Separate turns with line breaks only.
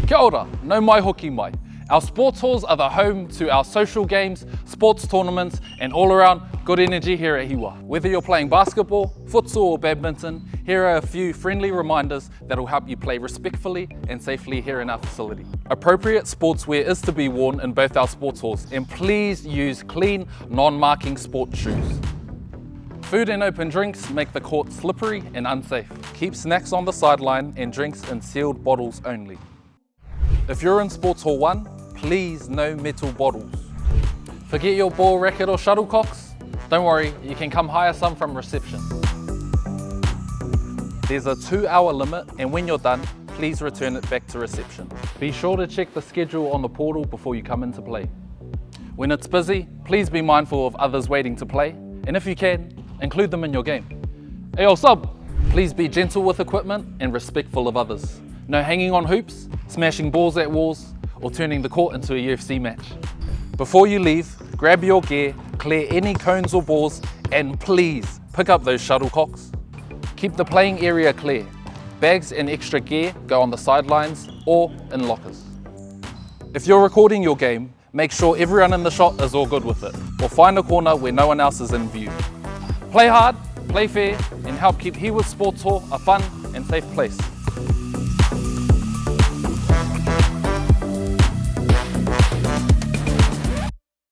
Kia ora, no mai hoki mai. Our sports halls are the home to our social games, sports tournaments, and all around good energy here at Hiwa. Whether you're playing basketball, futsal or badminton, here are a few friendly reminders that will help you play respectfully and safely here in our facility. Appropriate sportswear is to be worn in both our sports halls, and please use clean, non-marking sport shoes. Food and open drinks make the court slippery and unsafe. Keep snacks on the sideline and drinks in sealed bottles only. If you're in Sports Hall 1, please no metal bottles. Forget your ball racket or shuttlecocks? Don't worry, you can come hire some from reception. There's a 2-hour limit, and when you're done, please return it back to reception. Be sure to check the schedule on the portal before you come into play. When it's busy, please be mindful of others waiting to play, and if you can, include them in your game. Ayo sub! Please be gentle with equipment and respectful of others. No hanging on hoops, smashing balls at walls, or turning the court into a UFC match. Before you leave, grab your gear, clear any cones or balls, and please pick up those shuttlecocks. Keep the playing area clear. Bags and extra gear go on the sidelines or in lockers. If you're recording your game, make sure everyone in the shot is all good with it, or find a corner where no one else is in view. Play hard, play fair, and help keep Hiwa's Sports Hall a fun and safe place.